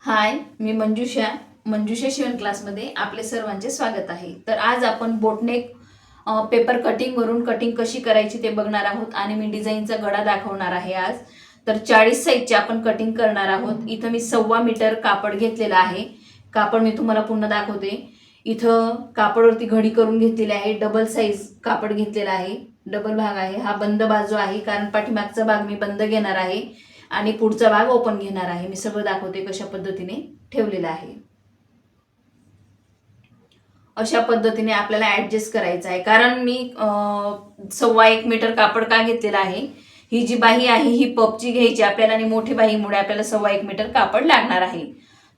हाय, मी मंजुषा शिवण क्लासमध्ये आपले सर्वांचे स्वागत आहे। तर आज आपण बोटनेक पेपर कटिंगवरून कटिंग कशी करायची ते बघणार आहोत आणि मी डिझाईनचा गळा दाखवणार आहे आज। तर 40 साईजची आपण कटिंग करणार आहोत। इथं मी 1.25 मीटर कापड घेतलेला आहे। कापड मी तुम्हाला पुन्हा दाखवते। इथं कापडवरती घडी करून घेतलेली आहे। डबल साईज कापड घेतलेला आहे, डबल भाग आहे। हा बंद बाजू आहे कारण पाठीमागचा भाग मी बंद घेणार आहे आणि पुढचा भाग ओपन घेणार आहे। मी सगळं दाखवते कशा पद्धतीने ठेवलेलं आहे। अशा पद्धतीने आपल्याला ऍडजस्ट करायचं आहे कारण मी 1.25 मीटर कापड का घेतलेलं आहे। ही जी बाही आहे ही पपची घ्यायची आपल्याला आणि मोठी बाहीमुळे आपल्याला 1.25 मीटर कापड लागणार आहे।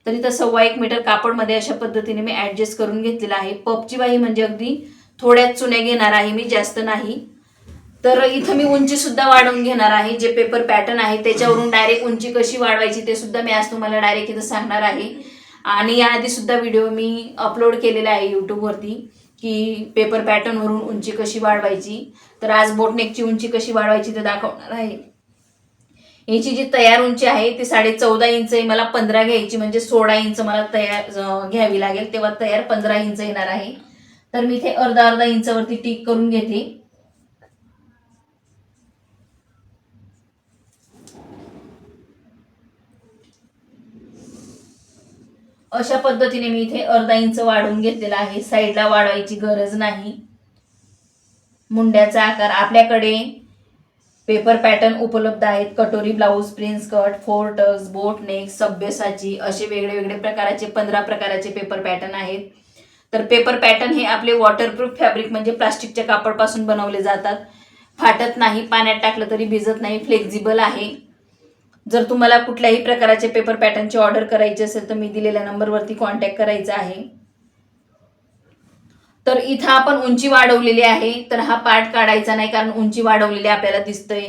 तर इथं 1.25 मीटर कापडमध्ये अशा पद्धतीने मी ऍडजस्ट करून घेतलेला आहे। पपची बाही म्हणजे अगदी थोड्याच चुन्या घेणार आहे मी, जास्त नाही। तर इथं मी उंची सुद्धा वाढवून घेणार आहे। जे पेपर पॅटर्न आहे त्याच्यावरून डायरेक्ट उंची कशी वाढवायची ते सुद्धा मी आज तुम्हाला डायरेक्ट इथं सांगणार आहे। आणि याआधी सुद्धा व्हिडिओ मी अपलोड केलेला आहे यूट्यूबवरती की पेपर पॅटर्नवरून उंची कशी वाढवायची। तर आज बोटनेकची उंची कशी वाढवायची ते दाखवणार आहे। याची जी तयार उंची आहे ती 14.5 इंच आहे। मला 15 घ्यायची म्हणजे 16 इंच मला तयार घ्यावी लागेल, तेव्हा तयार 15 इंच येणार आहे। तर मी इथे अर्धा इंचावरती टिक करून घेते। अशा पद्धतीने मी इथे अर्धा इंच वाढवून घेतलेला आहे। साईडला वाढवायची गरज नाही। मुंड्याचा आकार आपल्याकडे पेपर पॅटर्न उपलब्ध आहेत। कटोरी blouse, prince cut, 4 tucks, boat neck, सभ्यसाची असे वेगळे प्रकारचे 15 प्रकारचे पेपर पॅटर्न आहेत। तर पेपर पॅटर्न हे आपले वॉटरप्रूफ फॅब्रिक म्हणजे प्लास्टिकच्या कापडापासून बनवले जातात। फाटत नाही, पाण्यात टाकलं तरी भिजत नाही, फ्लेक्झिबल आहे। जर तुम्हाला कुठल्याही प्रकारचे पेपर पॅटर्नची ऑर्डर करायची असेल तर मी दिलेल्या नंबरवरती कॉन्टॅक्ट करायचा आहे। तर इथं आपण उंची वाढवलेली आहे, तर हा पार्ट काढायचा नाही कारण उंची वाढवलेली आपल्याला दिसतंय।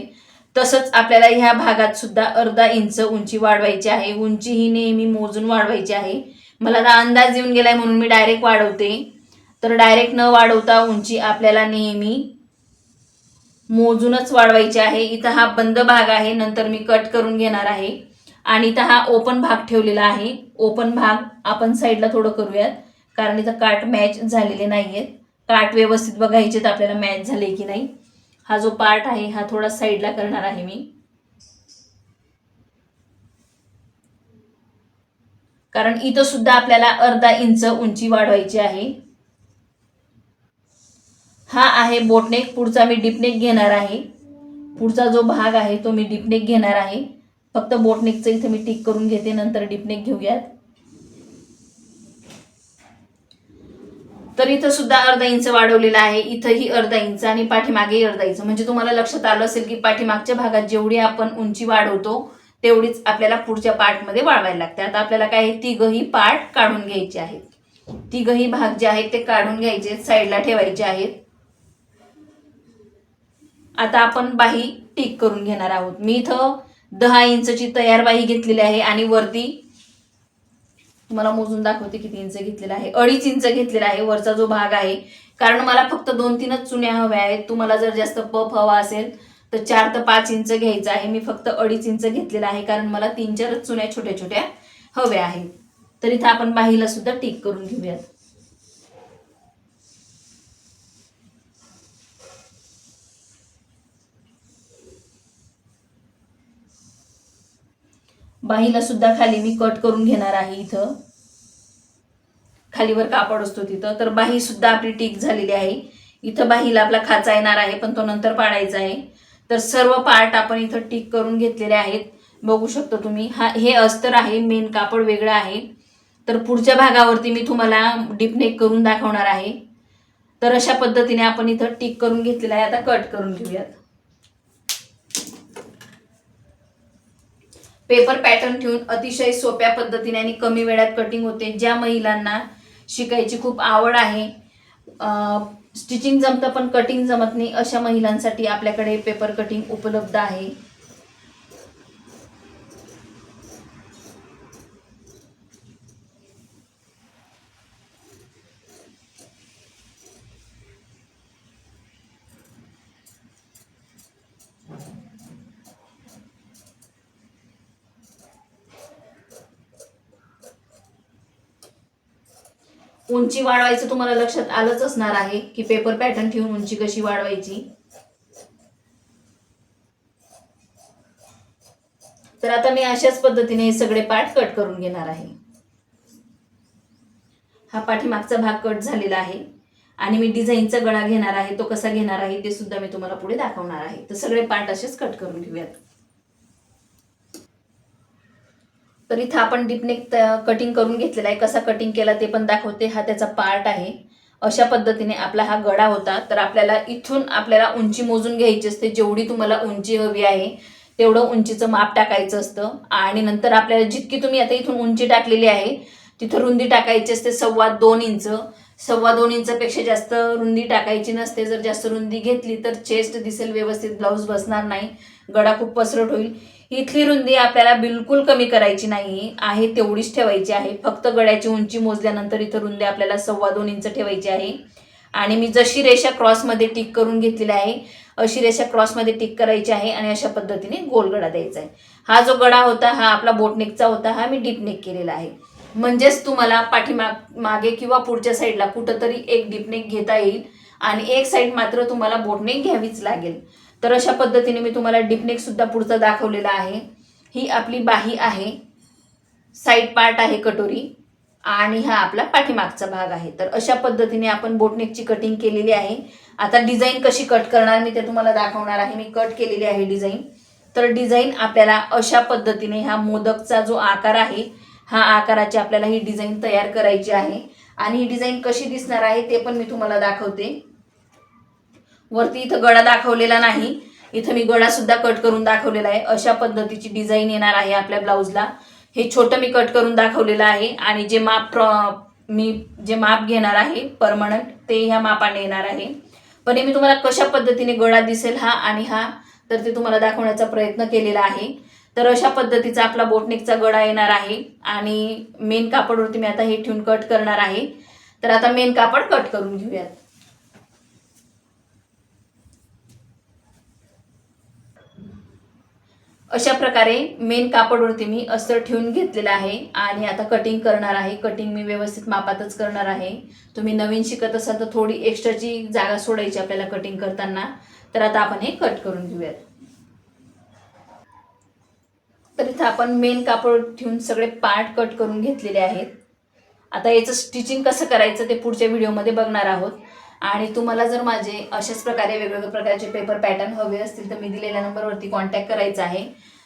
तसंच आपल्याला ह्या भागात सुद्धा अर्धा इंच उंची वाढवायची आहे। उंची ही नेहमी मोजून वाढवायची आहे। मला आता अंदाज येऊन गेलाय म्हणून मी डायरेक्ट वाढवते। तर डायरेक्ट न वाढवता उंची आपल्याला नेहमी मोजूनच वाढवायची आहे। इथं हा बंद भाग आहे, नंतर मी कट करून घेणार आहे। आणि इथं हा ओपन भाग ठेवलेला आहे। ओपन भाग आपण साईडला थोडं करूयात कारण इथं काट मॅच झालेले नाहीयेत। काट व्यवस्थित बघायचेत आपल्याला मॅच झाले की नाही। हा जो पार्ट आहे हा थोडा साईडला करणार आहे मी, कारण इथं सुद्धा आपल्याला अर्धा इंच उंची वाढवायची आहे। हा आहे बोटनेक, पुढचा मी डीपनेक घेणार आहे। पुढचा जो भाग आहे तो मी डीपनेक घेणार आहे। फक्त बोटनेकचं इथे मी टिक करून घेते, नंतर डीपनेक घेऊयात। तर इथं सुद्धा अर्धा इंच वाढवलेला आहे, इथंही अर्धा इंच आणि पाठीमागेही अर्धा इंच। म्हणजे तुम्हाला लक्षात आलं असेल की पाठीमागच्या भागात जेवढी आपण उंची वाढवतो तेवढीच आपल्याला पुढच्या पार्टमध्ये वाढवायला लागते। आता आपल्याला काय तिघही पार्ट काढून घ्यायचे आहेत। तिघही भाग जे आहेत ते काढून घ्यायचे, साईडला ठेवायचे आहेत। आता आपण बाही टिक करून घेणार आहोत। मी इथं 10 इंचची तयार बाही घेतलेली आहे आणि वरती तुम्हाला मोजून दाखवते किती इंच घेतलेला आहे। 2.5 इंच घेतलेला आहे वरचा जो भाग आहे, कारण मला फक्त 2-3च चुन्या हव्या आहेत। तुम्हाला जर जास्त पफ हवा असेल तर 4 ते 5 इंच घ्यायचा आहे। मी फक्त 2.5 इंच घेतलेला आहे कारण मला 3-4 चुन्या छोट्या छोट्या हव्या आहेत। तर इथं आपण बाहीला सुद्धा टिक करून घेऊयात। बाहीला सुद्धा खाली मी कट करून घेणार आहे। इथं खालीवर कापड असतो तिथं, तर बाही सुद्धा आपली टिक झालेली आहे। इथं बाहीला आपला खाचा येणार आहे पण तो नंतर पाडायचा आहे। तर सर्व पार्ट आपण इथं टिक करून घेतलेले आहेत, बघू शकता तुम्ही। हे अस्तर आहे, मेन कापड वेगळं आहे। तर पुढच्या भागावरती मी तुम्हाला डीपनेक करून दाखवणार आहे। तर अशा पद्धतीने आपण इथं टिक करून घेतलेला आहे। आता कट करून घेऊयात। पेपर पॅटर्न ठेवून अतिशय सोप्या पद्धतीने आणि कमी वेळात कटिंग होते। ज्या महिलांना शिकायची खूप आवड आहे, स्टिचिंग जमतं पण कटिंग जमत नाही, अशा महिलांसाठी आपल्याकडे पेपर कटिंग उपलब्ध आहे। उंची वाढवायचं तुम्हाला लक्षात आलंच असणार आहे की पेपर पॅटर्न ठेवून उंची कशी वाढवायची. तर आता मी अशाच पद्धतीने हे सगळे पार्ट कट करून घेणार आहे. हा पाठीमागचा भाग कट झालेला आहे आणि मी डिझाईनचा गळा घेणार आहे. तो कसा घेणार आहे ते सुद्धा मी तुम्हाला पुढे दाखवणार आहे. तर सगळे पार्ट असेच कट करून घेऊयात. तर इथं आपण डीपनेक कटिंग करून घेतलेला आहे. कसा कटिंग केला ते पण दाखवते. हा त्याचा पार्ट आहे. अशा पद्धतीने आपला हा गळा होता. तर आपल्याला इथून आपल्याला उंची मोजून घ्यायची असते. जेवढी तुम्हाला उंची हवी आहे तेवढं उंचीचं माप टाकायचं असतं आणि नंतर आपल्याला जितकी तुम्ही आता इथून उंची टाकलेली आहे तिथं रुंदी टाकायची असते 2.25 इंच. 2.25 इंचापेक्षा जास्त रुंदी टाकायची नसते. जर जास्त रुंदी घेतली तर चेस्ट दिसेल, व्यवस्थित ब्लाऊज बसणार नाही, गळा खूप पसरट होईल. इथली रुंदी आपल्याला बिलकुल कमी करायची नाही आहे, तेवढीच ठेवायची आहे. फक्त गळ्याची उंची मोजल्यानंतर इथं रुंदी आपल्याला 2.25 इंच ठेवायची आहे. आणि मी जशी रेषा क्रॉसमध्ये टिक करून घेतलेली आहे अशी रेषा क्रॉसमध्ये टिक करायची आहे आणि अशा पद्धतीने गोल गळा द्यायचा आहे. हा जो गळा होता हा आपला बोटनेकचा होता. हा मी डीपनेक केलेला आहे. म्हणजेच तुम्हाला मागे किंवा पुढच्या साईडला कुठंतरी एक डीपनेक घेता येईल आणि एक साईड मात्र तुम्हाला बोटनेक घ्यावीच लागेल. तर अशा पद्धतीने मी तुम्हाला डीपनेक सुद्धा पुढचा दाखवलेला आहे. ही आपली बाही आहे, साईड पार्ट आहे कटोरी आणि हा आपला पाठीमागचा भाग आहे. तर अशा पद्धतीने आपण बोटनेकची कटिंग केलेली आहे. आता डिझाईन कशी कट करणार मी ते तुम्हाला दाखवणार आहे. मी कट केलेली आहे डिझाईन. तर डिझाईन आपल्याला अशा पद्धतीने हा मोदकचा जो आकार आहे हा आकाराची आपल्याला ही डिझाईन तयार करायची आहे. आणि ही डिझाईन कशी दिसणार आहे ते पण मी तुम्हाला दाखवते. वरती इथं गळा दाखवलेला नाही, इथं मी गळा सुद्धा कट करून दाखवलेला आहे. अशा पद्धतीची डिझाईन येणार आहे आपल्या ब्लाऊजला. हे छोटं मी कट करून दाखवलेलं आहे आणि जे माप घेणार आहे परमनंट ते ह्या मापाने येणार आहे. पण हे मी तुम्हाला कशा पद्धतीने गळा दिसेल हा आणि हा तर ते तुम्हाला दाखवण्याचा प्रयत्न केलेला आहे. तर अशा पद्धतीचा आपला बोटनेकचा गळा येणार आहे आणि मेन कापडवरती मी आता हे ठेवून कट करणार आहे. तर आता मेन कापड कट करून घेऊयात. अशा प्रकारे मेन कापडवरती मी अस्तर ठेवून घेतलेलं आहे आणि आता कटिंग करणार आहे. कटिंग मी व्यवस्थित मापातच करणार आहे. तुम्ही नवीन शिकत असाल तर थोडी एक्स्ट्राची जागा सोडायची आपल्याला कटिंग करताना. तर आता आपण हे कट करून घेऊयात. तर इथं आपण मेन कापड ठेवून सगळे पार्ट कट करून घेतलेले आहेत. आता याचं स्टिचिंग कसं करायचं ते पुढच्या व्हिडिओमध्ये बघणार आहोत. आणि तुम्हाला जर माझे अशाच प्रकारे वेगवेगळ्या प्रकारचे पेपर पॅटर्न हवे असतील तर मी दिलेल्या नंबरवरती कॉन्टॅक्ट करायचा आहे.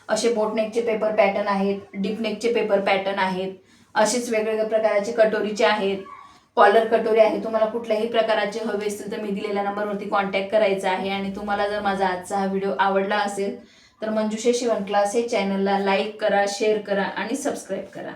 असे बोटनेकचे पेपर पॅटर्न आहेत, डीपनेकचे पेपर पॅटर्न आहेत, असेच वेगवेगळ्या प्रकारचे कटोरीचे आहेत, कॉलर कटोरी आहे. तुम्हाला कुठल्याही प्रकारचे हवे असतील तर मी दिलेल्या नंबरवरती कॉन्टॅक्ट करायचा आहे. आणि तुम्हाला जर माझा आजचा हा व्हिडिओ आवडला असेल तर मंजुषा शिवण क्लास हे चॅनलला लाईक करा, शेअर करा आणि सबस्क्राईब करा.